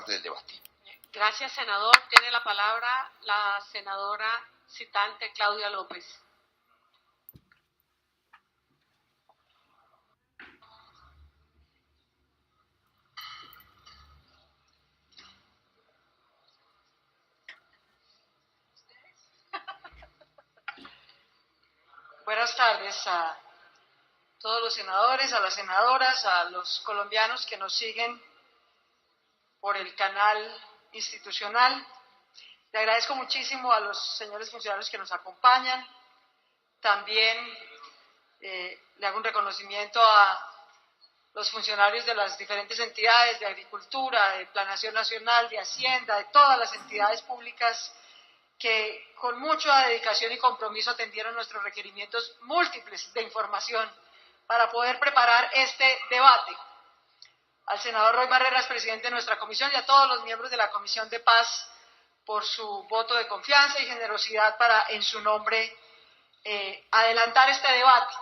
parte del debate. Gracias, senador. Tiene la palabra la senadora citante Claudia López. Buenas tardes a todos los senadores, a las senadoras, a los colombianos que nos siguen por el canal institucional. Le agradezco muchísimo a los señores funcionarios que nos acompañan. También le hago un reconocimiento a los funcionarios de las diferentes entidades de Agricultura, de Planeación Nacional, de Hacienda, de todas las entidades públicas que con mucha dedicación y compromiso atendieron nuestros requerimientos múltiples de información para poder preparar este debate. Al senador Roy Barreras, presidente de nuestra comisión, y a todos los miembros de la Comisión de Paz por su voto de confianza y generosidad para, en su nombre, adelantar este debate.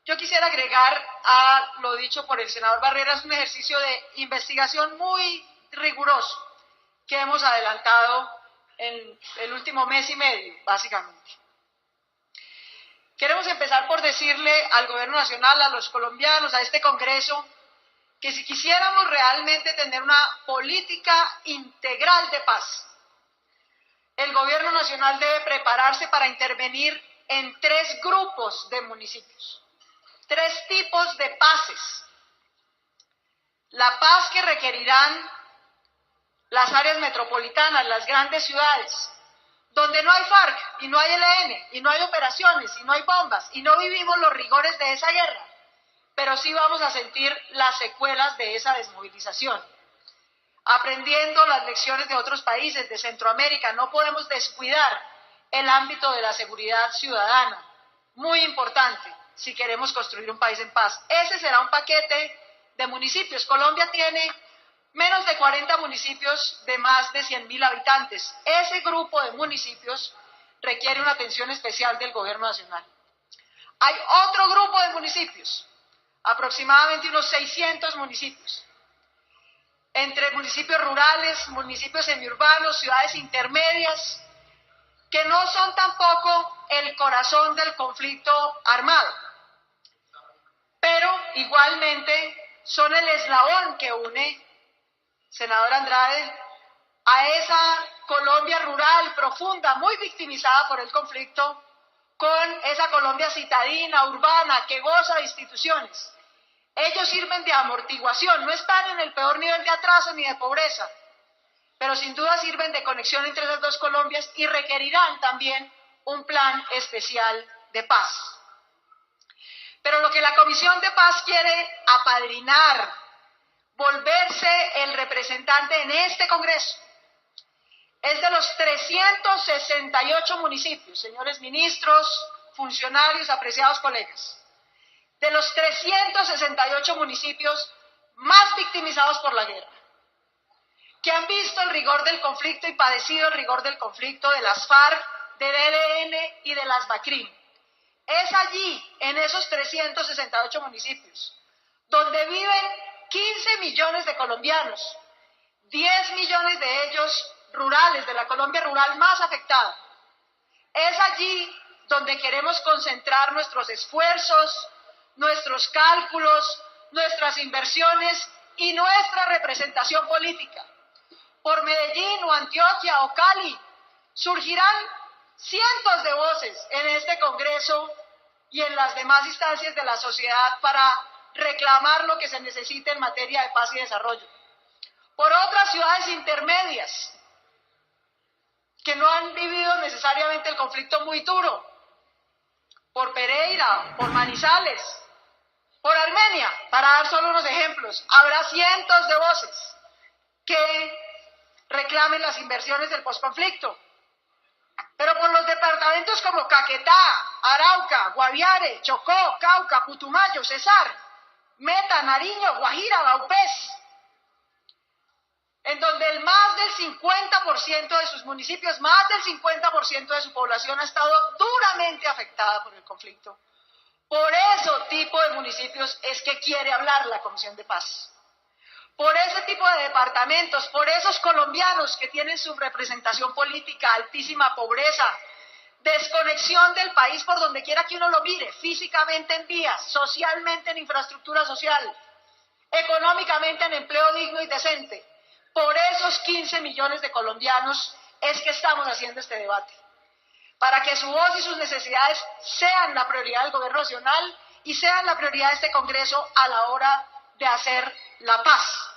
Yo quisiera agregar a lo dicho por el senador Barreras un ejercicio de investigación muy riguroso que hemos adelantado en el último mes y medio, básicamente. Queremos empezar por decirle al Gobierno Nacional, a los colombianos, a este Congreso, que si quisiéramos realmente tener una política integral de paz, el Gobierno Nacional debe prepararse para intervenir en 3 grupos de municipios, 3 tipos de paces. La paz que requerirán las áreas metropolitanas, las grandes ciudades, donde no hay FARC, y no hay ELN, y no hay operaciones, y no hay bombas, y no vivimos los rigores de esa guerra, pero sí vamos a sentir las secuelas de esa desmovilización. Aprendiendo las lecciones de otros países de Centroamérica, no podemos descuidar el ámbito de la seguridad ciudadana, muy importante si queremos construir un país en paz. Ese será un paquete de municipios. Colombia tiene menos de 40 municipios de más de 100.000 habitantes. Ese grupo de municipios requiere una atención especial del Gobierno Nacional. Hay otro grupo de municipios, aproximadamente unos 600 municipios, entre municipios rurales, municipios semiurbanos, ciudades intermedias, que no son tampoco el corazón del conflicto armado, pero igualmente son el eslabón que une, senador Andrade, a esa Colombia rural, profunda, muy victimizada por el conflicto, con esa Colombia citadina, urbana, que goza de instituciones. Ellos sirven de amortiguación, no están en el peor nivel de atraso ni de pobreza, pero sin duda sirven de conexión entre esas 2 Colombias y requerirán también un plan especial de paz. Pero lo que la Comisión de Paz quiere apadrinar, volverse el representante en este Congreso, es de los 368 municipios, señores ministros, funcionarios, apreciados colegas, de los 368 municipios más victimizados por la guerra, que han visto el rigor del conflicto y padecido el rigor del conflicto de las FARC, del ELN y de las BACRIM. Es allí, en esos 368 municipios, donde viven 15 millones de colombianos, 10 millones de ellos rurales, de la Colombia rural más afectada. Es allí donde queremos concentrar nuestros esfuerzos, nuestros cálculos, nuestras inversiones y nuestra representación política. Por Medellín o Antioquia o Cali surgirán cientos de voces en este Congreso y en las demás instancias de la sociedad para reclamar lo que se necesite en materia de paz y desarrollo. Por otras ciudades intermedias que no han vivido necesariamente el conflicto muy duro, por Pereira, por Manizales, por Armenia, para dar solo unos ejemplos. Habrá cientos de voces que reclamen las inversiones del posconflicto. Pero por los departamentos como Caquetá, Arauca, Guaviare, Chocó, Cauca, Putumayo, Cesar, Meta, Nariño, Guajira, Vaupés, en donde el más del 50% de sus municipios, más del 50% de su población ha estado duramente afectada por el conflicto. Por ese tipo de municipios es que quiere hablar la Comisión de Paz. por ese tipo de departamentos, por esos colombianos que tienen subrepresentación política, altísima pobreza, desconexión del país por donde quiera que uno lo mire, físicamente en vías, socialmente en infraestructura social, económicamente en empleo digno y decente. Por esos 15 millones de colombianos es que estamos haciendo este debate, para que su voz y sus necesidades sean la prioridad del gobierno nacional y sean la prioridad de este Congreso a la hora de hacer la paz.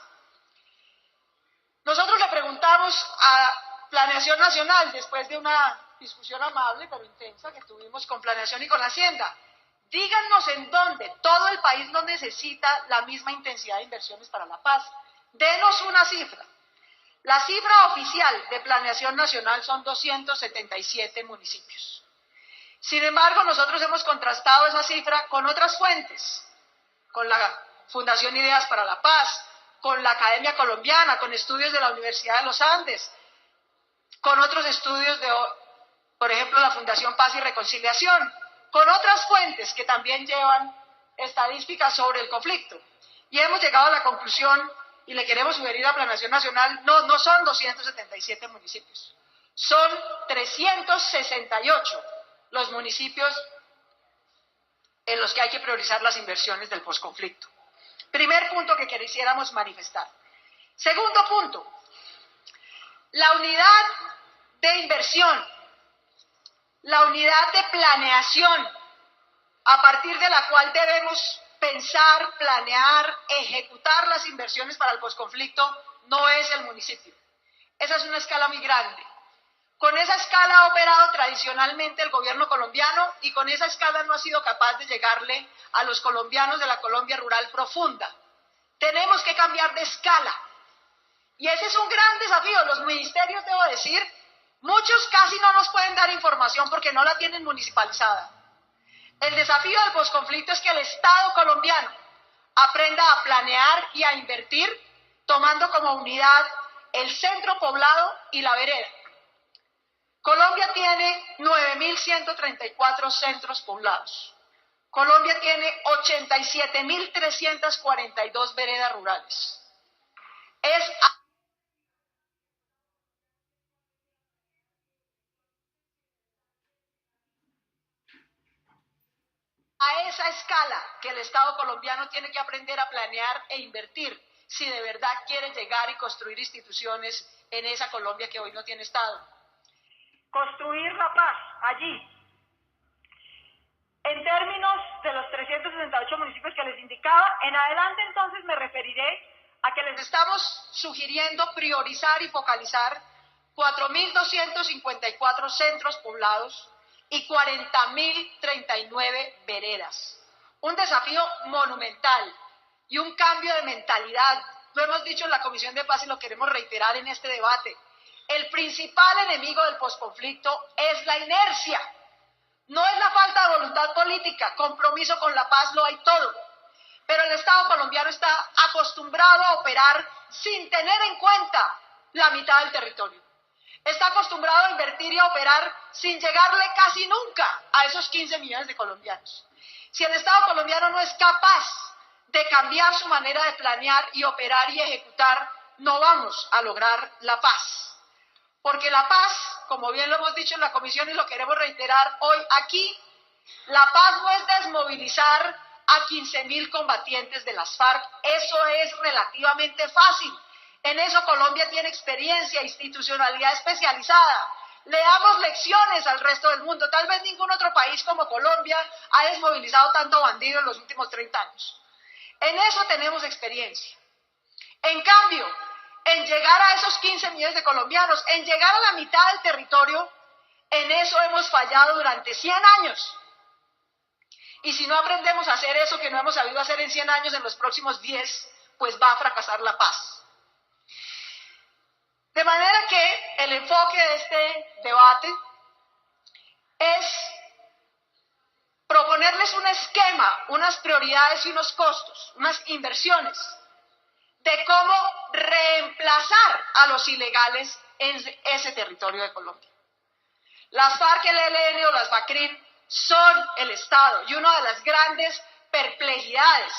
Nosotros le preguntamos a Planeación Nacional, después de una discusión amable pero intensa que tuvimos con Planeación y con Hacienda, díganos en dónde todo el país no necesita la misma intensidad de inversiones para la paz. Denos una cifra. La cifra oficial de Planeación Nacional son 277 municipios. Sin embargo, nosotros hemos contrastado esa cifra con otras fuentes, con la Fundación Ideas para la Paz, con la Academia Colombiana, con estudios de la Universidad de los Andes, con otros estudios de, por ejemplo, la Fundación Paz y Reconciliación, con otras fuentes que también llevan estadísticas sobre el conflicto. Y hemos llegado a la conclusión, y le queremos sugerir a Planeación Nacional, no son 277 municipios, son 368 los municipios en los que hay que priorizar las inversiones del posconflicto. Primer punto que quisiéramos manifestar. Segundo punto, la unidad de inversión, la unidad de planeación, a partir de la cual debemos pensar, planear, ejecutar las inversiones para el posconflicto, no es el municipio. Esa es una escala muy grande. Con esa escala ha operado tradicionalmente el gobierno colombiano y con esa escala no ha sido capaz de llegarle a los colombianos de la Colombia rural profunda. Tenemos que cambiar de escala. Y ese es un gran desafío. Los ministerios, debo decir, muchos casi no nos pueden dar información porque no la tienen municipalizada. El desafío del posconflicto es que el Estado colombiano aprenda a planear y a invertir tomando como unidad el centro poblado y la vereda. Colombia tiene 9.134 centros poblados. Colombia tiene 87.342 veredas rurales. Es a esa escala que el Estado colombiano tiene que aprender a planear e invertir si de verdad quiere llegar y construir instituciones en esa Colombia que hoy no tiene Estado. Construir la paz allí. En términos de los 368 municipios que les indicaba, en adelante entonces me referiré a que les estamos sugiriendo priorizar y focalizar 4.254 centros poblados y 40.039 veredas. Un desafío monumental y un cambio de mentalidad. Lo hemos dicho en la Comisión de Paz y lo queremos reiterar en este debate. El principal enemigo del posconflicto es la inercia. No es la falta de voluntad política, compromiso con la paz lo hay todo. Pero el Estado colombiano está acostumbrado a operar sin tener en cuenta la mitad del territorio. Está acostumbrado a invertir y a operar sin llegarle casi nunca a esos 15 millones de colombianos. Si el Estado colombiano no es capaz de cambiar su manera de planear y operar y ejecutar, no vamos a lograr la paz. Porque la paz, como bien lo hemos dicho en la comisión y lo queremos reiterar hoy aquí, la paz no es desmovilizar a 15.000 combatientes de las FARC. Eso es relativamente fácil. En eso Colombia tiene experiencia, institucionalidad especializada. Le damos lecciones al resto del mundo. Tal vez ningún otro país como Colombia ha desmovilizado tanto bandido en los últimos 30 años. En eso tenemos experiencia. En cambio, en llegar a esos 15 millones de colombianos, en llegar a la mitad del territorio, en eso hemos fallado durante 100 años. Y si no aprendemos a hacer eso que no hemos sabido hacer en 100 años, en los próximos 10, pues va a fracasar la paz. De manera que el enfoque de este debate es proponerles un esquema, unas prioridades y unos costos, unas inversiones, de cómo reemplazar a los ilegales en ese territorio de Colombia. Las FARC, el ELN o las BACRIM son el Estado y una de las grandes perplejidades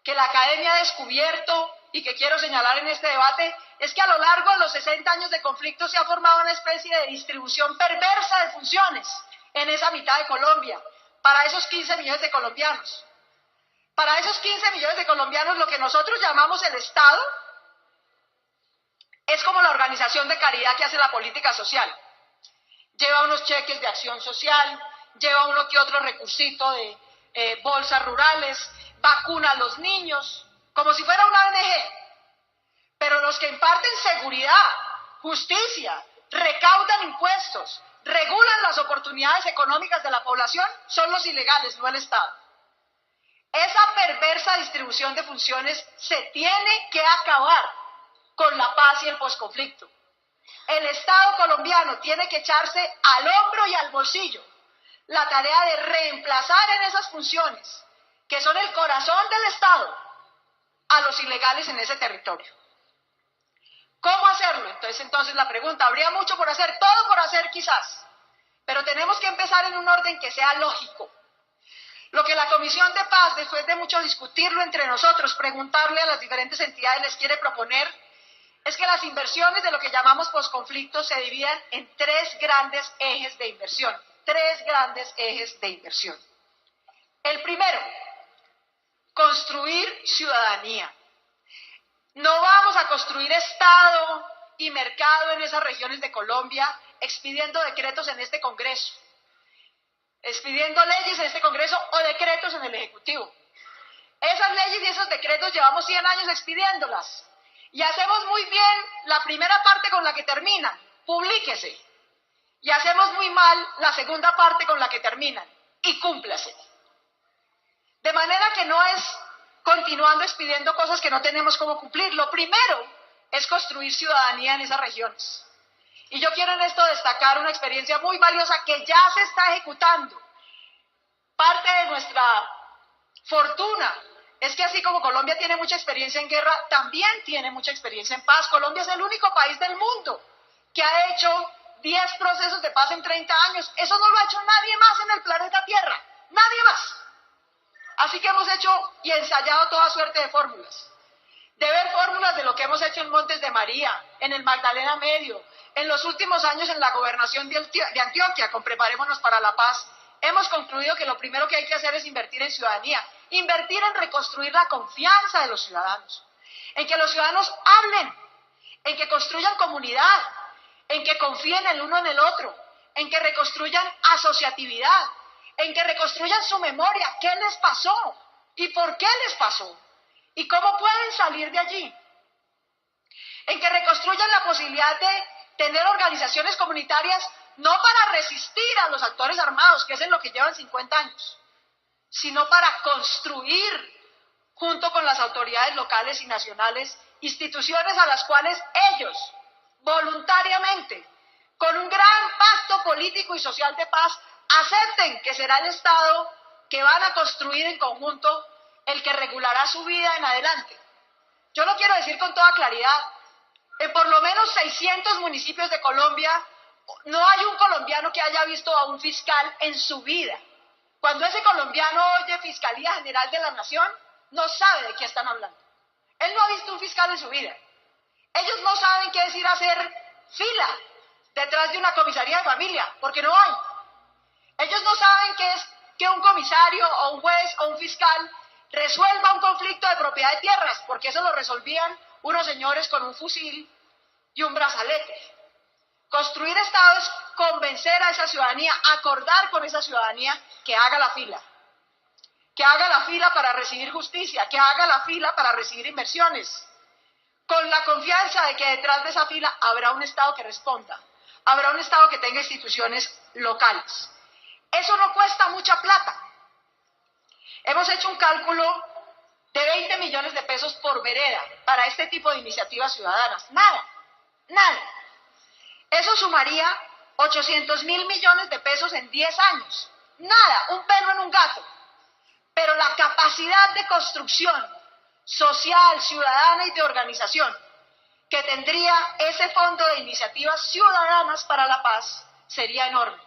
que la academia ha descubierto y que quiero señalar en este debate es que a lo largo de los 60 años de conflicto se ha formado una especie de distribución perversa de funciones en esa mitad de Colombia, para esos 15 millones de colombianos. Para esos 15 millones de colombianos, lo que nosotros llamamos el Estado es como la organización de caridad que hace la política social. Lleva unos cheques de acción social, lleva uno que otro recursito de bolsas rurales, vacuna a los niños, como si fuera una ONG. Pero los que imparten seguridad, justicia, recaudan impuestos, regulan las oportunidades económicas de la población, son los ilegales, no el Estado. Esa perversa distribución de funciones se tiene que acabar con la paz y el posconflicto. El Estado colombiano tiene que echarse al hombro y al bolsillo la tarea de reemplazar en esas funciones, que son el corazón del Estado, a los ilegales en ese territorio. ¿Cómo hacerlo? Entonces la pregunta, habría mucho por hacer, todo por hacer quizás, pero tenemos que empezar en un orden que sea lógico. Lo que la Comisión de Paz, después de mucho discutirlo entre nosotros, preguntarle a las diferentes entidades, les quiere proponer, es que las inversiones de lo que llamamos posconflicto se dividan en tres grandes ejes de inversión. El primero, construir ciudadanía. No vamos a construir Estado y mercado en esas regiones de Colombia expidiendo decretos en este Congreso, expidiendo leyes en este Congreso o decretos en el Ejecutivo. Esas leyes y esos decretos llevamos 100 años expidiéndolas y hacemos muy bien la primera parte con la que terminan, publíquese, y hacemos muy mal la segunda parte con la que terminan, y cúmplase. De manera que no es continuando expidiendo cosas que no tenemos cómo cumplir. Lo primero es construir ciudadanía en esas regiones. Y yo quiero en esto destacar una experiencia muy valiosa que ya se está ejecutando. Parte de nuestra fortuna es que así como Colombia tiene mucha experiencia en guerra, también tiene mucha experiencia en paz. Colombia es el único país del mundo que ha hecho 10 procesos de paz en 30 años. Eso no lo ha hecho nadie más en el planeta Tierra. Nadie más. Así que hemos hecho y ensayado toda suerte de fórmulas. De ver fórmulas de lo que hemos hecho en Montes de María, en el Magdalena Medio, en los últimos años en la gobernación de Antioquia, con Preparémonos para la Paz, hemos concluido que lo primero que hay que hacer es invertir en ciudadanía, invertir en reconstruir la confianza de los ciudadanos, en que los ciudadanos hablen, en que construyan comunidad, en que confíen el uno en el otro, en que reconstruyan asociatividad, en que reconstruyan su memoria, qué les pasó y por qué les pasó y cómo pueden salir de allí, en que reconstruyan la posibilidad de tener organizaciones comunitarias no para resistir a los actores armados, que es en lo que llevan 50 años, sino para construir junto con las autoridades locales y nacionales instituciones a las cuales ellos voluntariamente, con un gran pacto político y social de paz, acepten que será el Estado que van a construir en conjunto el que regulará su vida en adelante. Yo lo quiero decir con toda claridad, en por lo menos 600 municipios de Colombia no hay un colombiano que haya visto a un fiscal en su vida. Cuando ese colombiano oye Fiscalía General de la Nación, no sabe de qué están hablando. Él no ha visto un fiscal en su vida. Ellos no saben qué es ir a hacer fila detrás de una comisaría de familia, porque no hay. Ellos no saben qué es que un comisario o un juez o un fiscal resuelva un conflicto de propiedad de tierras, porque eso lo resolvían unos señores con un fusil y un brazalete. Construir Estado es convencer a esa ciudadanía, acordar con esa ciudadanía que haga la fila para recibir justicia, que haga la fila para recibir inversiones, con la confianza de que detrás de esa fila habrá un Estado que responda, habrá un Estado que tenga instituciones locales. Eso no cuesta mucha plata. Hemos hecho un cálculo de 20 millones de pesos por vereda para este tipo de iniciativas ciudadanas. Nada. Eso sumaría 800.000 millones de pesos en 10 años. Nada, un pelo en un gato. Pero la capacidad de construcción social, ciudadana y de organización que tendría ese fondo de iniciativas ciudadanas para la paz sería enorme.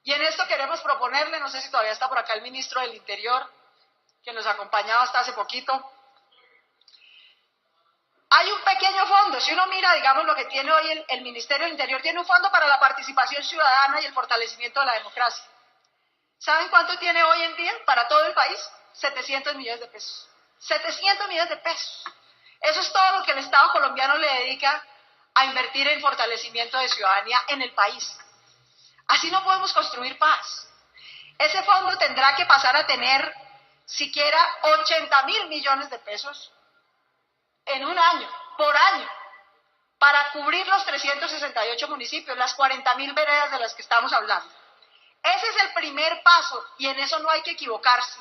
Y en esto queremos proponerle, no sé si todavía está por acá el ministro del Interior, que nos acompañaba hasta hace poquito, Hay un pequeño fondo, si uno mira, digamos, lo que tiene hoy el Ministerio del Interior, tiene un fondo para la participación ciudadana y el fortalecimiento de la democracia. ¿Saben cuánto tiene hoy en día para todo el país? 700 millones de pesos. 700 millones de pesos. Eso es todo lo que el Estado colombiano le dedica a invertir en fortalecimiento de ciudadanía en el país. Así no podemos construir paz. Ese fondo tendrá que pasar a tener siquiera 80.000 millones de pesos en un año, por año, para cubrir los 368 municipios, las 40.000 veredas de las que estamos hablando. Ese es el primer paso y en eso no hay que equivocarse.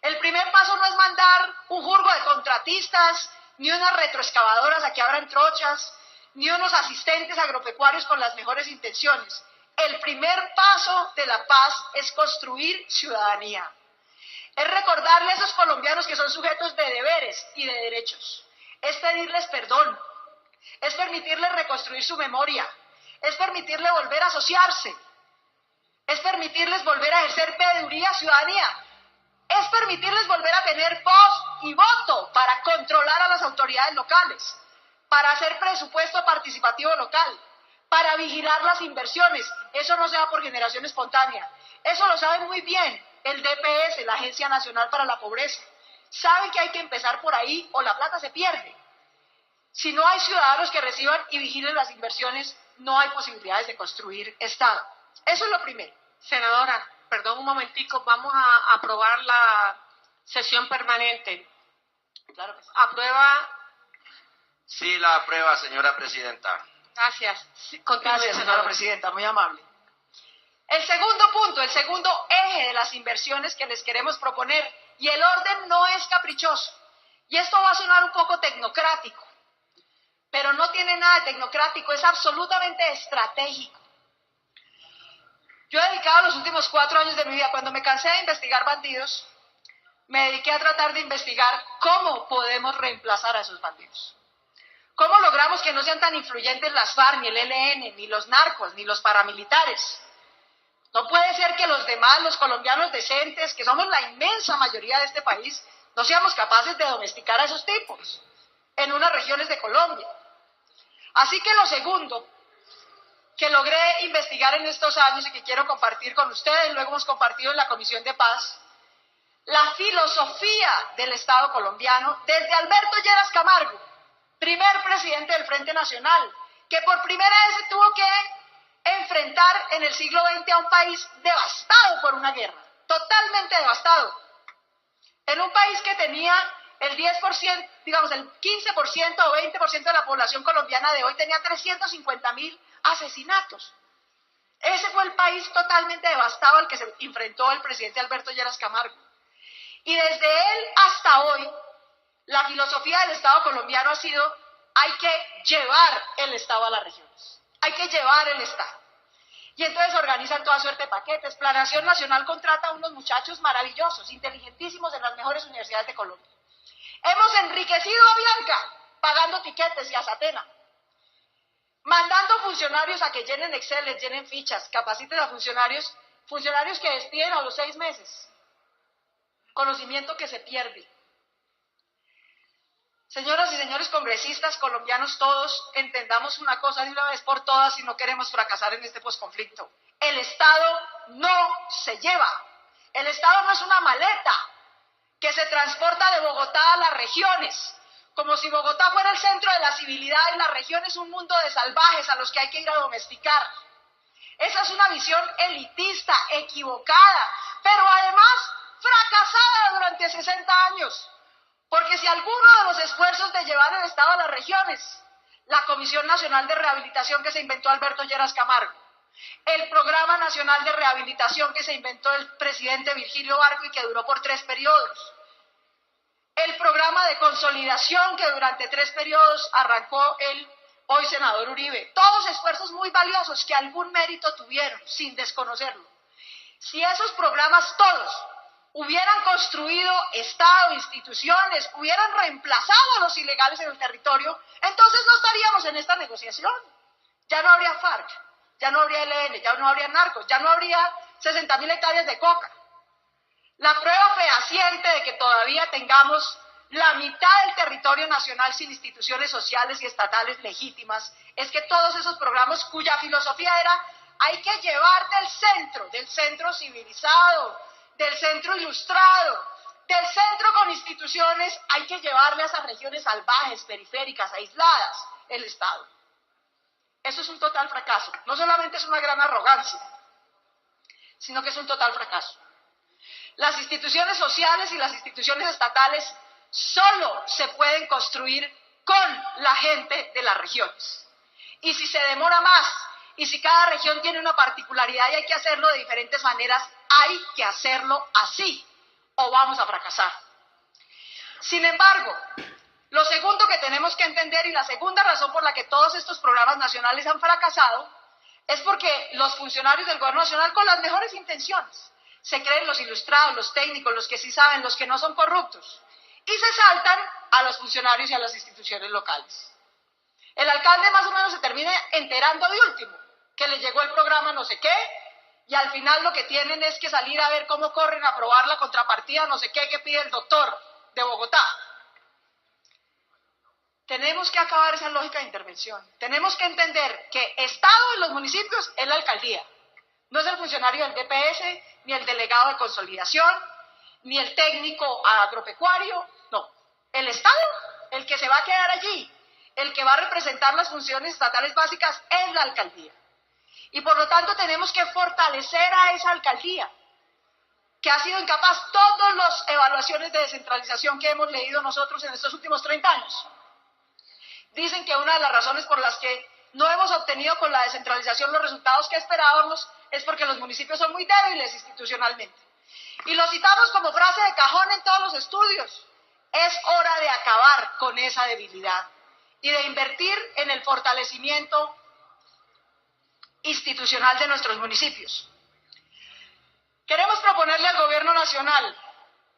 El primer paso no es mandar un jurgo de contratistas, ni unas retroexcavadoras a que abran trochas, ni unos asistentes agropecuarios con las mejores intenciones. El primer paso de la paz es construir ciudadanía. Es recordarle a esos colombianos que son sujetos de deberes y de derechos. Es pedirles perdón. Es permitirles reconstruir su memoria. Es permitirles volver a asociarse. Es permitirles volver a ejercer veeduría ciudadanía. Es permitirles volver a tener voz y voto para controlar a las autoridades locales, para hacer presupuesto participativo local, para vigilar las inversiones. Eso no se da por generación espontánea. Eso lo sabe muy bien el DPS, la Agencia Nacional para la Pobreza. Saben que hay que empezar por ahí o la plata se pierde. Si no hay ciudadanos que reciban y vigilen las inversiones, no hay posibilidades de construir Estado. Eso es lo primero. Senadora, perdón un momentico, vamos a aprobar la sesión permanente. Claro que sí. ¿Aprueba? Sí, la aprueba, señora presidenta. Gracias. Sí, continúe, Gracias, señora presidenta, muy amable. El segundo punto, el segundo eje de las inversiones que les queremos proponer, y el orden no es caprichoso, y esto va a sonar un poco tecnocrático, pero no tiene nada de tecnocrático, es absolutamente estratégico. Yo he dedicado los últimos 4 años de mi vida, cuando me cansé de investigar bandidos, me dediqué a tratar de investigar cómo podemos reemplazar a esos bandidos. ¿Cómo logramos que no sean tan influyentes las FARC, ni el ELN, ni los narcos, ni los paramilitares? No puede ser que los demás, los colombianos decentes, que somos la inmensa mayoría de este país, no seamos capaces de domesticar a esos tipos en unas regiones de Colombia. Así que lo segundo que logré investigar en estos años y que quiero compartir con ustedes, luego hemos compartido en la Comisión de Paz, la filosofía del Estado colombiano desde Alberto Lleras Camargo, primer presidente del Frente Nacional, que por primera vez se tuvo que enfrentar en el siglo XX a un país devastado por una guerra, totalmente devastado, en un país que tenía el 10%, digamos el 15% o 20% de la población colombiana de hoy tenía 350.000 asesinatos. Ese fue el país totalmente devastado al que se enfrentó el presidente Alberto Lleras Camargo. Y desde él hasta hoy, la filosofía del Estado colombiano ha sido: hay que llevar el Estado a las regiones, hay que llevar el Estado. Y entonces organizan toda suerte de paquetes. Planación Nacional contrata a unos muchachos maravillosos, inteligentísimos en las mejores universidades de Colombia. Hemos enriquecido a Bianca, pagando tiquetes y a Satena, mandando funcionarios a que llenen Excel, les llenen fichas, capaciten a funcionarios que despiden a los 6 meses. Conocimiento que se pierde. Señoras y señores congresistas, colombianos todos, entendamos una cosa de una vez por todas si no queremos fracasar en este posconflicto. El Estado no se lleva. El Estado no es una maleta que se transporta de Bogotá a las regiones, como si Bogotá fuera el centro de la civilidad y las regiones un mundo de salvajes a los que hay que ir a domesticar. Esa es una visión elitista, equivocada, pero además fracasada durante 60 años. Porque si alguno de los esfuerzos de llevar el Estado a las regiones, la Comisión Nacional de Rehabilitación que se inventó Alberto Lleras Camargo, el Programa Nacional de Rehabilitación que se inventó el presidente Virgilio Barco y que duró por 3 periodos, el Programa de Consolidación que durante 3 periodos arrancó el hoy senador Uribe, todos esfuerzos muy valiosos que algún mérito tuvieron, sin desconocerlo. Si esos programas todos hubieran construido Estado, instituciones, hubieran reemplazado a los ilegales en el territorio, entonces no estaríamos en esta negociación. Ya no habría FARC, ya no habría ELN, ya no habría narcos, ya no habría 60.000 hectáreas de coca. La prueba fehaciente de que todavía tengamos la mitad del territorio nacional sin instituciones sociales y estatales legítimas, es que todos esos programas cuya filosofía era hay que llevar del centro civilizado, del centro ilustrado, del centro con instituciones, hay que llevarle a esas regiones salvajes, periféricas, aisladas, el Estado. Eso es un total fracaso. No solamente es una gran arrogancia, sino que es un total fracaso. Las instituciones sociales y las instituciones estatales solo se pueden construir con la gente de las regiones. Y si se demora más, y si cada región tiene una particularidad y hay que hacerlo de diferentes maneras, hay que hacerlo así, o vamos a fracasar. Sin embargo, lo segundo que tenemos que entender y la segunda razón por la que todos estos programas nacionales han fracasado es porque los funcionarios del gobierno nacional con las mejores intenciones se creen los ilustrados, los técnicos, los que sí saben, los que no son corruptos y se saltan a los funcionarios y a las instituciones locales. El alcalde más o menos se termina enterando de último que le llegó el programa no sé qué y al final lo que tienen es que salir a ver cómo corren a aprobar la contrapartida no sé qué que pide el doctor de Bogotá. Tenemos que acabar esa lógica de intervención. Tenemos que entender que Estado en los municipios es la alcaldía. No es el funcionario del DPS, ni el delegado de consolidación, ni el técnico agropecuario. No. El Estado, el que se va a quedar allí, el que va a representar las funciones estatales básicas es la alcaldía. Y por lo tanto tenemos que fortalecer a esa alcaldía, que ha sido incapaz todas las evaluaciones de descentralización que hemos leído nosotros en estos últimos 30 años. Dicen que una de las razones por las que no hemos obtenido con la descentralización los resultados que esperábamos es porque los municipios son muy débiles institucionalmente. Y lo citamos como frase de cajón en todos los estudios. Es hora de acabar con esa debilidad y de invertir en el fortalecimiento institucional de nuestros municipios. Queremos proponerle al Gobierno Nacional,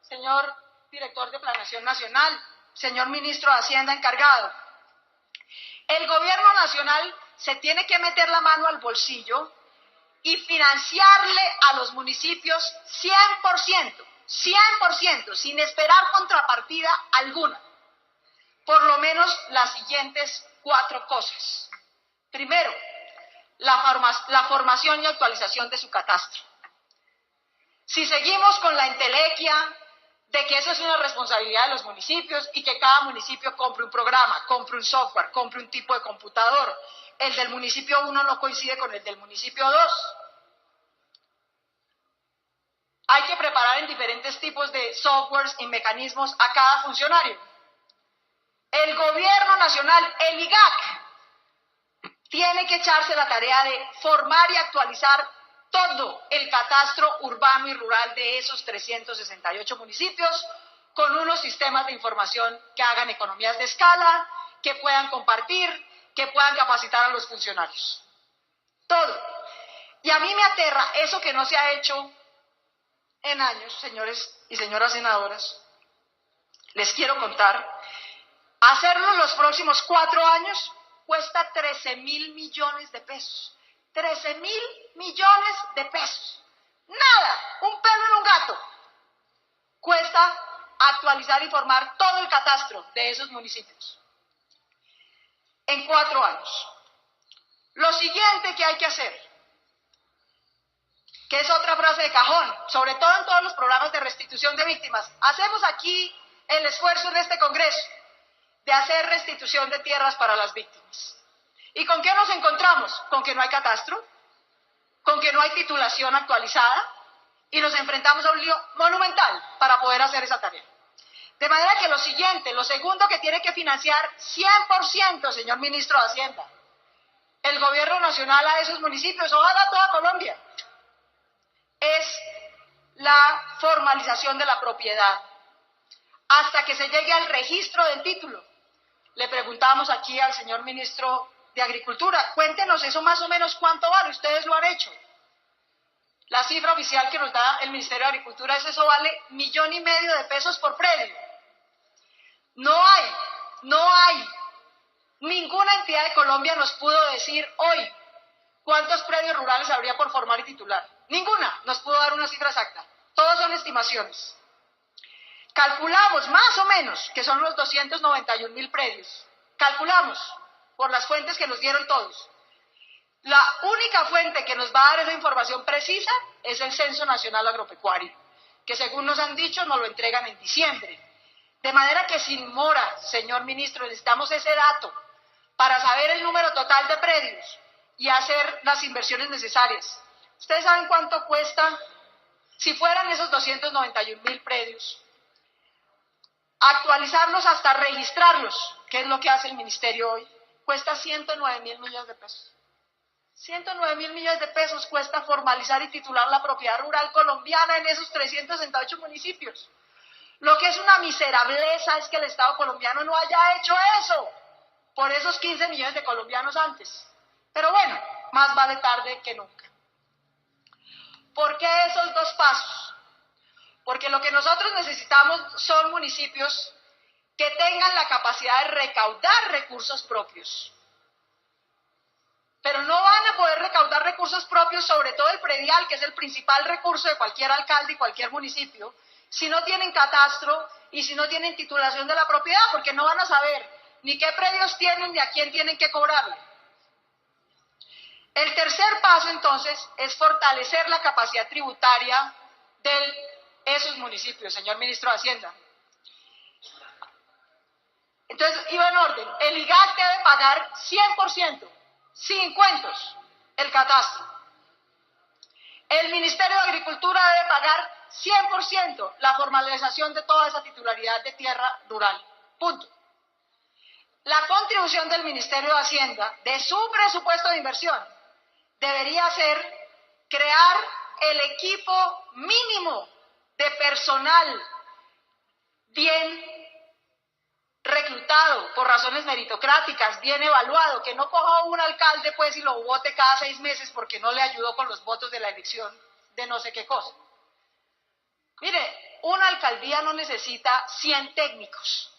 señor Director de Planeación Nacional, señor Ministro de Hacienda encargado, el Gobierno Nacional se tiene que meter la mano al bolsillo y financiarle a los municipios 100%, sin esperar contrapartida alguna. Por lo menos las siguientes 4 cosas. Primero, la formación y actualización de su catastro. Si seguimos con la entelequia de que eso es una responsabilidad de los municipios y que cada municipio compre un programa, compre un software, compre un tipo de computador, el del municipio 1 no coincide con el del municipio 2. Hay que preparar en diferentes tipos de softwares y mecanismos a cada funcionario. El Gobierno Nacional, el IGAC, tiene que echarse la tarea de formar y actualizar todo el catastro urbano y rural de esos 368 municipios con unos sistemas de información que hagan economías de escala, que puedan compartir, que puedan capacitar a los funcionarios. Todo. Y a mí me aterra eso que no se ha hecho en años, señores y señoras senadoras. Les quiero contar, hacerlo en los próximos 4 años cuesta 13.000 millones de pesos. 13.000 millones de pesos. Nada, un pelo en un gato. Cuesta actualizar y formar todo el catastro de esos municipios. En 4 años. Lo siguiente que hay que hacer, que es otra frase de cajón, sobre todo en todos los programas de restitución de víctimas. Hacemos aquí el esfuerzo en este Congreso de hacer restitución de tierras para las víctimas. ¿Y con qué nos encontramos? Con que no hay catastro, con que no hay titulación actualizada y nos enfrentamos a un lío monumental para poder hacer esa tarea. De manera que lo segundo que tiene que financiar 100%, señor Ministro de Hacienda, el Gobierno Nacional a esos municipios, ojalá toda Colombia, es la formalización de la propiedad hasta que se llegue al registro del título. Le preguntamos aquí al señor Ministro de Agricultura, cuéntenos eso más o menos cuánto vale, ustedes lo han hecho. La cifra oficial que nos da el Ministerio de Agricultura es eso vale 1,5 millones de pesos por predio. No hay, ninguna entidad de Colombia nos pudo decir hoy cuántos predios rurales habría por formar y titular. Ninguna nos pudo dar una cifra exacta, todos son estimaciones. Calculamos más o menos que son los 291.000 predios. Calculamos por las fuentes que nos dieron todos. La única fuente que nos va a dar esa información precisa es el Censo Nacional Agropecuario, que según nos han dicho nos lo entregan en diciembre. De manera que sin mora, señor ministro, necesitamos ese dato para saber el número total de predios y hacer las inversiones necesarias. ¿Ustedes saben cuánto cuesta si fueran esos 291.000 predios? Actualizarlos hasta registrarlos, que es lo que hace el ministerio hoy, cuesta 109.000 millones de pesos. 109.000 millones de pesos cuesta formalizar y titular la propiedad rural colombiana en esos 368 municipios. Lo que es una miserableza es que el Estado colombiano no haya hecho eso por esos 15 millones de colombianos antes. Pero bueno, más vale tarde que nunca. ¿Por qué esos dos pasos? Porque lo que nosotros necesitamos son municipios que tengan la capacidad de recaudar recursos propios. Pero no van a poder recaudar recursos propios, sobre todo el predial, que es el principal recurso de cualquier alcalde y cualquier municipio, si no tienen catastro y si no tienen titulación de la propiedad, porque no van a saber ni qué predios tienen ni a quién tienen que cobrarle. El tercer paso, entonces, es fortalecer la capacidad tributaria de esos municipios, señor ministro de Hacienda. Entonces, iba en orden. El IGAC debe pagar 100%, sin cuentos, el catastro. El Ministerio de Agricultura debe pagar 100% la formalización de toda esa titularidad de tierra rural. Punto. La contribución del Ministerio de Hacienda, de su presupuesto de inversión, debería ser crear el equipo mínimo de personal bien reclutado por razones meritocráticas, bien evaluado, que no coja un alcalde pues y lo vote cada 6 meses porque no le ayudó con los votos de la elección de no sé qué cosa. Mire, una alcaldía no necesita 100 técnicos.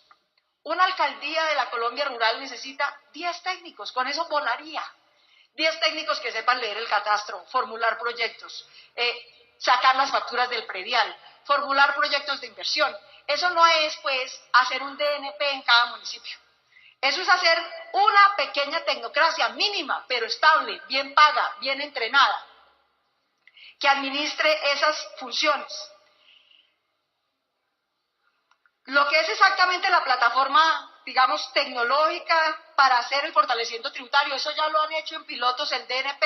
Una alcaldía de la Colombia rural necesita 10 técnicos, con eso volaría. 10 técnicos que sepan leer el catastro, formular proyectos, sacar las facturas del predial, formular proyectos de inversión. Eso no es, pues, hacer un DNP en cada municipio. Eso es hacer una pequeña tecnocracia mínima, pero estable, bien paga, bien entrenada, que administre esas funciones. Lo que es exactamente la plataforma, digamos, tecnológica para hacer el fortalecimiento tributario, eso ya lo han hecho en pilotos el DNP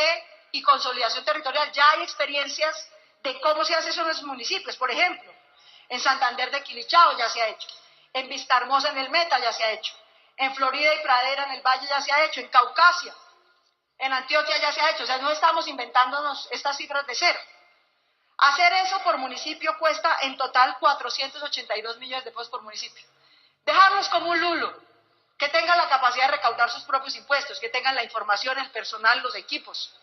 y consolidación territorial. Ya hay experiencias de cómo se hace eso en los municipios. Por ejemplo, en Santander de Quilichao ya se ha hecho, en Vistahermosa en el Meta ya se ha hecho, en Florida y Pradera en el Valle ya se ha hecho, en Caucasia, en Antioquia ya se ha hecho. O sea, no estamos inventándonos estas cifras de cero. Hacer eso por municipio cuesta en total 482 millones de pesos por municipio. Dejarlos como un lulo, que tengan la capacidad de recaudar sus propios impuestos, que tengan la información, el personal, los equipos.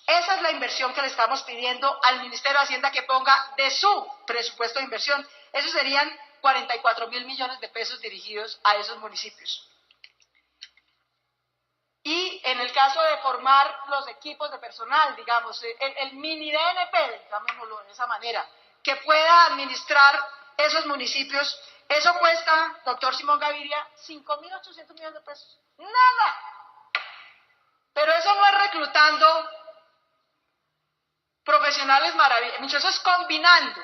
Esa es la inversión que le estamos pidiendo al Ministerio de Hacienda que ponga de su presupuesto de inversión. Esos serían 44.000 millones de pesos dirigidos a esos municipios. Y en el caso de formar los equipos de personal, digamos, el mini DNP, digámoslo de esa manera, que pueda administrar esos municipios, eso cuesta, doctor Simón Gaviria, 5.800 millones de pesos. ¡Nada! Pero eso no es reclutando profesionales maravillosos, eso es combinando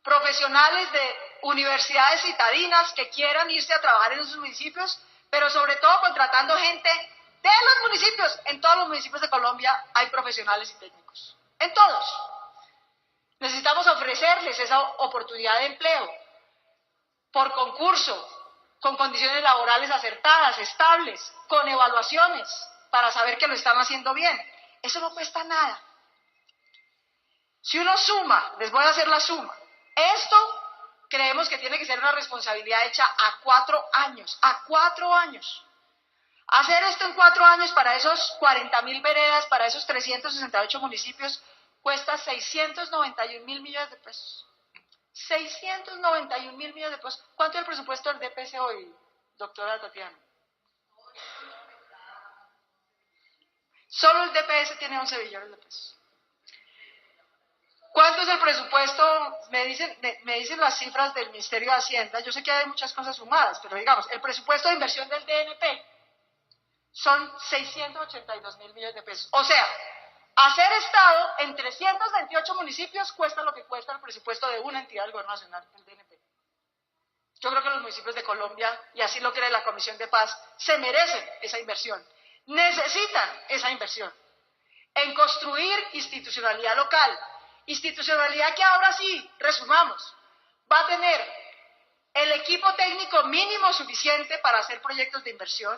profesionales de universidades citadinas que quieran irse a trabajar en esos municipios, pero sobre todo contratando gente de los municipios. En todos los municipios de Colombia hay profesionales y técnicos, en todos. Necesitamos ofrecerles esa oportunidad de empleo por concurso, con condiciones laborales acertadas, estables, con evaluaciones, para saber que lo están haciendo bien. Eso no cuesta nada. Si uno suma, les voy a hacer la suma, esto creemos que tiene que ser una responsabilidad hecha a 4 años, a 4 años. Hacer esto en 4 años para esos 40.000 veredas, para esos 368 municipios, cuesta 691.000 millones de pesos. 691.000 millones de pesos. ¿Cuánto es el presupuesto del DPS hoy, doctora Tatiana? Solo el DPS tiene 11 billones de pesos. ¿Cuánto es el presupuesto? Me dicen las cifras del Ministerio de Hacienda. Yo sé que hay muchas cosas sumadas, pero digamos, el presupuesto de inversión del DNP son 682.000 millones de pesos. O sea, hacer Estado en 328 municipios cuesta lo que cuesta el presupuesto de una entidad del Gobierno Nacional, el DNP. Yo creo que los municipios de Colombia, y así lo cree la Comisión de Paz, se merecen esa inversión, necesitan esa inversión en construir institucionalidad local, institucionalidad que ahora sí, resumamos, va a tener el equipo técnico mínimo suficiente para hacer proyectos de inversión,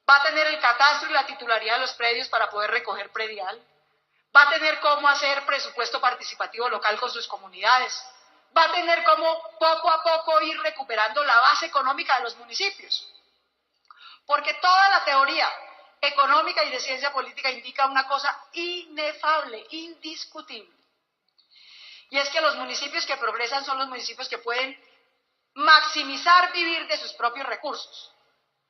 va a tener el catastro y la titularidad de los predios para poder recoger predial, va a tener cómo hacer presupuesto participativo local con sus comunidades, va a tener cómo poco a poco ir recuperando la base económica de los municipios. Porque toda la teoría económica y de ciencia política indica una cosa inefable, indiscutible. Y es que los municipios que progresan son los municipios que pueden maximizar vivir de sus propios recursos.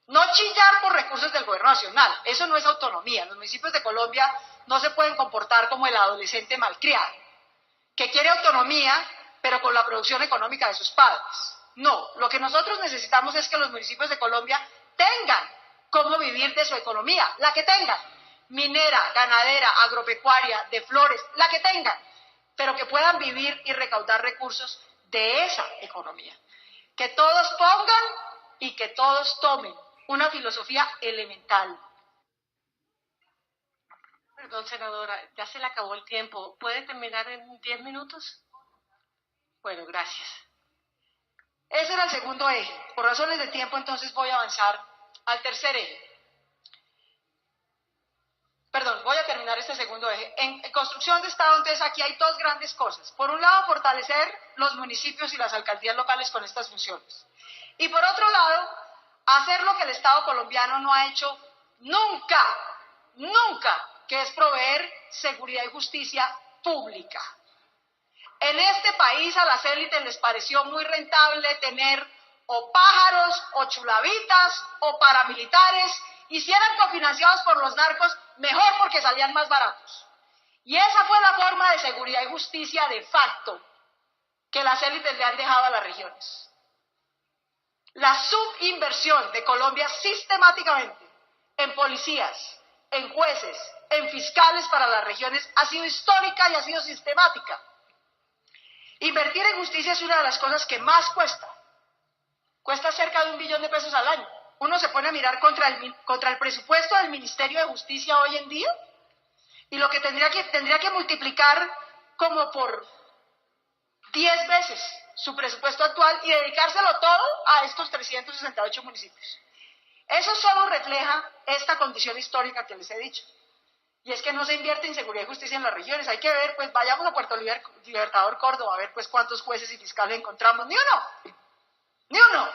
No chillar por recursos del Gobierno Nacional, eso no es autonomía. Los municipios de Colombia no se pueden comportar como el adolescente malcriado, que quiere autonomía, pero con la producción económica de sus padres. No, lo que nosotros necesitamos es que los municipios de Colombia tengan cómo vivir de su economía, la que tengan, minera, ganadera, agropecuaria, de flores, la que tengan, pero que puedan vivir y recaudar recursos de esa economía. Que todos pongan y que todos tomen, una filosofía elemental. Perdón, senadora, ya se le acabó el tiempo. ¿Puede terminar en 10 minutos? Bueno, gracias. Ese era el segundo eje. Por razones de tiempo, entonces voy a avanzar al tercer eje. Perdón, voy a terminar este segundo eje. En construcción de Estado, entonces, aquí hay dos grandes cosas. Por un lado, fortalecer los municipios y las alcaldías locales con estas funciones. Y por otro lado, hacer lo que el Estado colombiano no ha hecho nunca, que es proveer seguridad y justicia pública. En este país a las élites les pareció muy rentable tener o pájaros, o chulavitas, o paramilitares, y si eran cofinanciados por los narcos, mejor porque salían más baratos. Y esa fue la forma de seguridad y justicia de facto que las élites le han dejado a las regiones. La subinversión de Colombia sistemáticamente en policías, en jueces, en fiscales para las regiones ha sido histórica y ha sido sistemática. Invertir en justicia es una de las cosas que más cuesta. Cuesta cerca de 1 billón de pesos al año. Uno se pone a mirar contra el presupuesto del Ministerio de Justicia hoy en día y lo que tendría que multiplicar como por 10 veces su presupuesto actual y dedicárselo todo a estos 368 municipios. Eso solo refleja esta condición histórica que les he dicho. Y es que no se invierte en seguridad y justicia en las regiones. Hay que ver, pues vayamos a Puerto Libertador, Córdoba, a ver pues cuántos jueces y fiscales encontramos. Ni uno.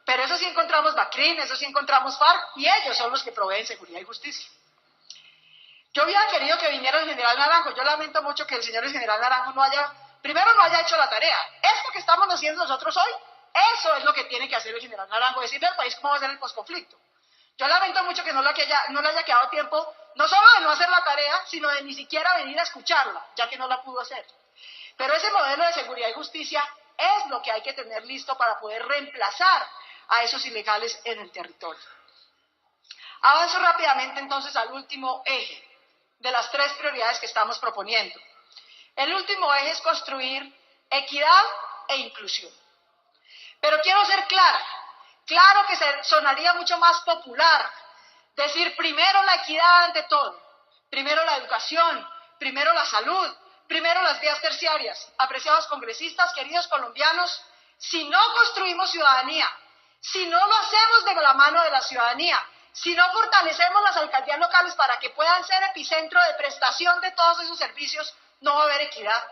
Pero eso sí encontramos BACRIN, eso sí encontramos FARC, y ellos son los que proveen seguridad y justicia. Yo hubiera querido que viniera el general Naranjo. Yo lamento mucho que el señor general Naranjo no haya hecho la tarea. Esto que estamos haciendo nosotros hoy, eso es lo que tiene que hacer el general Naranjo, decirle al país cómo va a ser el posconflicto. Yo lamento mucho que no le haya quedado tiempo, no solo de no hacer la tarea, sino de ni siquiera venir a escucharla, ya que no la pudo hacer. Pero ese modelo de seguridad y justicia es lo que hay que tener listo para poder reemplazar a esos ilegales en el territorio. Avanzo rápidamente entonces al último eje de las 3 prioridades que estamos proponiendo. El último eje es construir equidad e inclusión. Pero quiero ser clara. Claro que sonaría mucho más popular decir primero la equidad ante todo, primero la educación, primero la salud, primero las vías terciarias. Apreciados congresistas, queridos colombianos, si no construimos ciudadanía, si no lo hacemos de la mano de la ciudadanía, si no fortalecemos las alcaldías locales para que puedan ser epicentro de prestación de todos esos servicios, no va a haber equidad.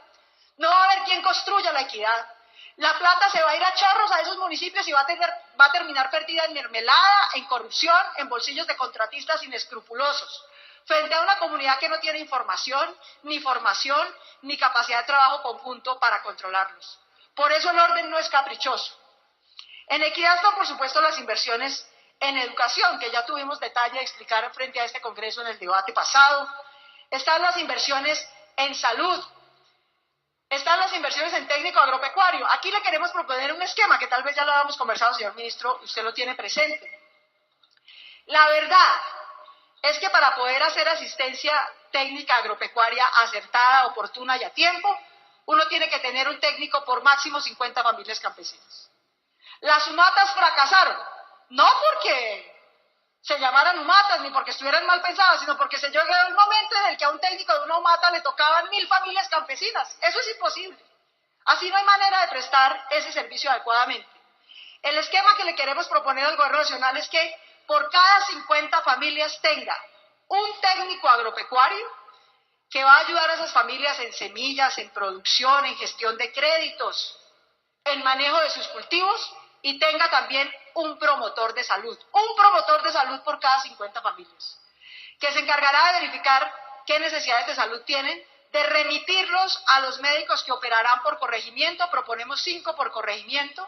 No va a haber quien construya la equidad. La plata se va a ir a chorros a esos municipios y va a terminar perdida en mermelada, en corrupción, en bolsillos de contratistas inescrupulosos, frente a una comunidad que no tiene información, ni formación, ni capacidad de trabajo conjunto para controlarlos. Por eso el orden no es caprichoso. En equidad están, por supuesto, las inversiones en educación, que ya tuvimos detalle de explicar frente a este Congreso en el debate pasado. Están las inversiones en salud. están las inversiones en técnico agropecuario. Aquí le queremos proponer un esquema que tal vez ya lo habíamos conversado, señor ministro, usted lo tiene presente. La verdad es que para poder hacer asistencia técnica agropecuaria acertada, oportuna y a tiempo, uno tiene que tener un técnico por máximo 50 familias campesinas. Las humatas fracasaron, no porque se llamaran humatas ni porque estuvieran mal pensadas, sino porque se llegó el momento en el que a un técnico de una humata le tocaban 1000 familias campesinas. Eso es imposible. Así no hay manera de prestar ese servicio adecuadamente. El esquema que le queremos proponer al gobierno nacional es que por cada 50 familias tenga un técnico agropecuario que va a ayudar a esas familias en semillas, en producción, en gestión de créditos, en manejo de sus cultivos, y tenga también un promotor de salud por cada 50 familias, que se encargará de verificar qué necesidades de salud tienen, de remitirlos a los médicos que operarán por corregimiento, proponemos 5 por corregimiento,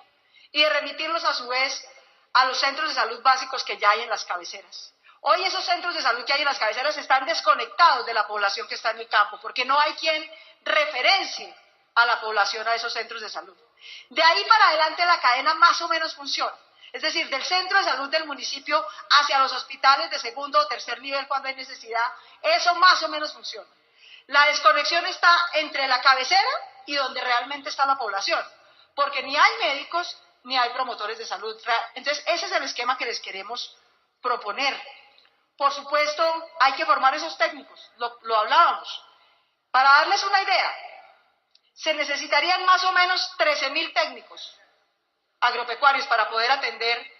y de remitirlos a su vez a los centros de salud básicos que ya hay en las cabeceras. Hoy esos centros de salud que hay en las cabeceras están desconectados de la población que está en el campo, porque no hay quien referencie a la población a esos centros de salud. De ahí para adelante la cadena más o menos funciona. Es decir, del centro de salud del municipio hacia los hospitales de segundo o tercer nivel cuando hay necesidad, eso más o menos funciona. La desconexión está entre la cabecera y donde realmente está la población, porque ni hay médicos ni hay promotores de salud. Entonces, ese es el esquema que les queremos proponer. Por supuesto, hay que formar esos técnicos, lo hablábamos. Para darles una idea, se necesitarían más o menos 13.000 técnicos agropecuarios para poder atender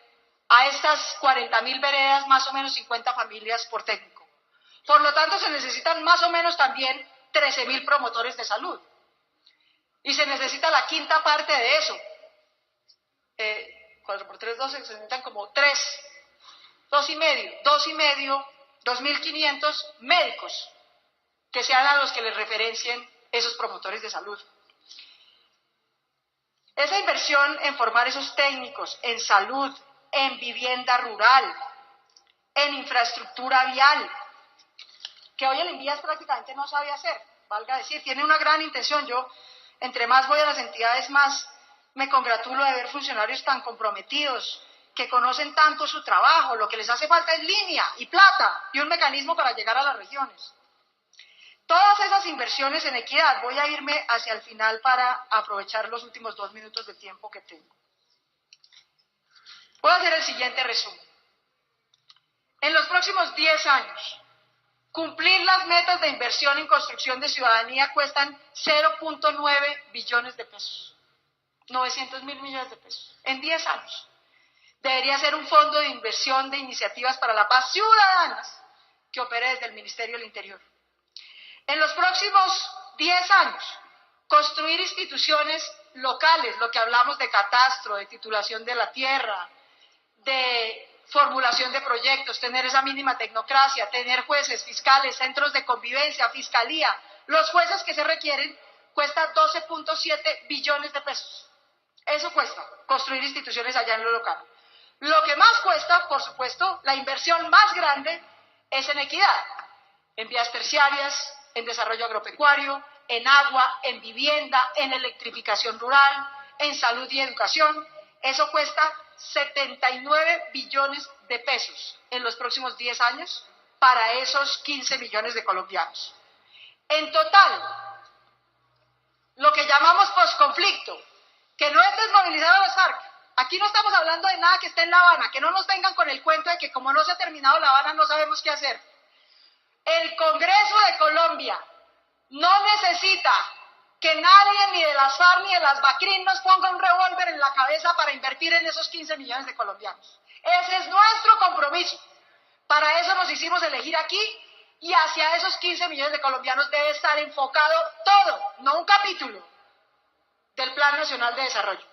a estas 40.000 veredas, más o menos 50 familias por técnico. Por lo tanto, se necesitan más o menos también 13.000 promotores de salud. Y se necesita la quinta parte de eso. 4 por 3, 12, se necesitan como 2.500 médicos que sean a los que les referencien esos promotores de salud. Esa inversión en formar esos técnicos en salud, en vivienda rural, en infraestructura vial, que hoy el INVIAS prácticamente no sabe hacer, valga decir, tiene una gran intención. Yo, entre más voy a las entidades, más me congratulo de ver funcionarios tan comprometidos, que conocen tanto su trabajo. Lo que les hace falta es línea y plata y un mecanismo para llegar a las regiones. Todas esas inversiones en equidad, voy a irme hacia el final para aprovechar los últimos 2 minutos de tiempo que tengo. Voy a hacer el siguiente resumen. En los próximos 10 años, cumplir las metas de inversión en construcción de ciudadanía cuestan 0.9 billones de pesos. 900.000 millones de pesos. En 10 años. Debería ser un fondo de inversión de iniciativas para la paz ciudadanas que opere desde el Ministerio del Interior. En los próximos 10 años, construir instituciones locales, lo que hablamos de catastro, de titulación de la tierra, de formulación de proyectos, tener esa mínima tecnocracia, tener jueces, fiscales, centros de convivencia, fiscalía, los jueces que se requieren, cuesta 12.7 billones de pesos. Eso cuesta, construir instituciones allá en lo local. Lo que más cuesta, por supuesto, la inversión más grande es en equidad, en vías terciarias, en desarrollo agropecuario, en agua, en vivienda, en electrificación rural, en salud y educación. Eso cuesta 79 billones de pesos en los próximos 10 años para esos 15 millones de colombianos. En total, lo que llamamos posconflicto, que no es desmovilizar a las FARC. Aquí no estamos hablando de nada que esté en La Habana, que no nos vengan con el cuento de que como no se ha terminado La Habana no sabemos qué hacer. El Congreso de Colombia no necesita que nadie ni de las FARC ni de las BACRIM nos ponga un revólver en la cabeza para invertir en esos 15 millones de colombianos. Ese es nuestro compromiso. Para eso nos hicimos elegir aquí y hacia esos 15 millones de colombianos debe estar enfocado todo, no un capítulo del Plan Nacional de Desarrollo.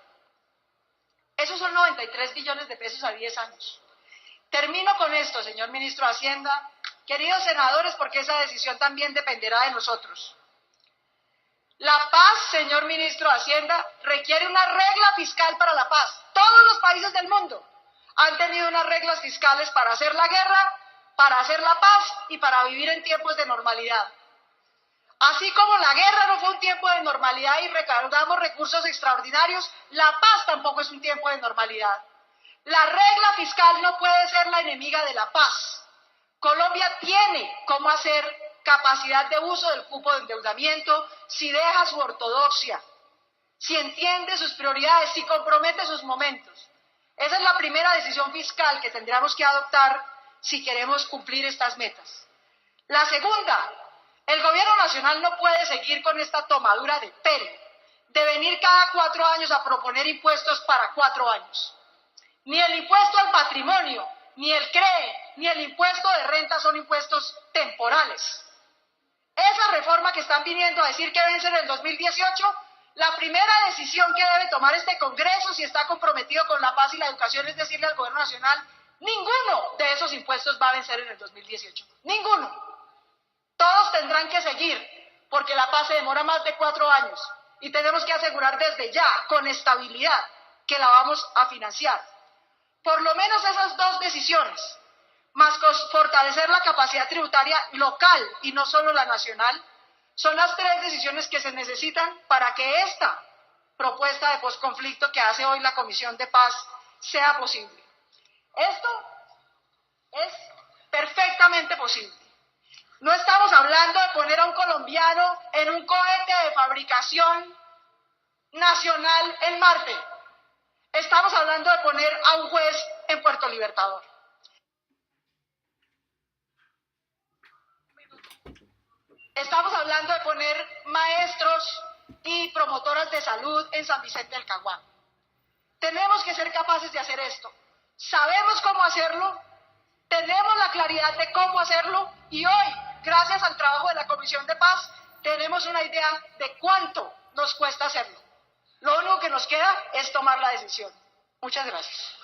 Esos son 93 billones de pesos a 10 años. Termino con esto, señor ministro de Hacienda, queridos senadores, porque esa decisión también dependerá de nosotros. La paz, señor ministro de Hacienda, requiere una regla fiscal para la paz. Todos los países del mundo han tenido unas reglas fiscales para hacer la guerra, para hacer la paz y para vivir en tiempos de normalidad. Así como la guerra no fue un tiempo de normalidad y recaudamos recursos extraordinarios, la paz tampoco es un tiempo de normalidad. La regla fiscal no puede ser la enemiga de la paz. Colombia tiene cómo hacer capacidad de uso del cupo de endeudamiento si deja su ortodoxia, si entiende sus prioridades, si compromete sus momentos. Esa es la primera decisión fiscal que tendríamos que adoptar si queremos cumplir estas metas. La segunda, el gobierno nacional no puede seguir con esta tomadura de pelo, de venir cada 4 años a proponer impuestos para 4 años. Ni el impuesto al patrimonio, ni el CREE, ni el impuesto de renta son impuestos temporales. Esa reforma que están viniendo a decir que vence en el 2018, la primera decisión que debe tomar este Congreso, si está comprometido con la paz y la educación, es decirle al gobierno nacional: ninguno de esos impuestos va a vencer en el 2018. Ninguno. Todos tendrán que seguir, porque la paz se demora más de 4 años y tenemos que asegurar desde ya, con estabilidad, que la vamos a financiar. Por lo menos esas 2 decisiones, más fortalecer la capacidad tributaria local y no solo la nacional, son las 3 decisiones que se necesitan para que esta propuesta de posconflicto que hace hoy la Comisión de Paz sea posible. Esto es perfectamente posible. No estamos hablando de poner a un colombiano en un cohete de fabricación nacional en Marte. Estamos hablando de poner a un juez en Puerto Libertador. Estamos hablando de poner maestros y promotoras de salud en San Vicente del Caguán. Tenemos que ser capaces de hacer esto. Sabemos cómo hacerlo, tenemos la claridad de cómo hacerlo y hoy, gracias al trabajo de la Comisión de Paz, tenemos una idea de cuánto nos cuesta hacerlo. Lo único que nos queda es tomar la decisión. Muchas gracias.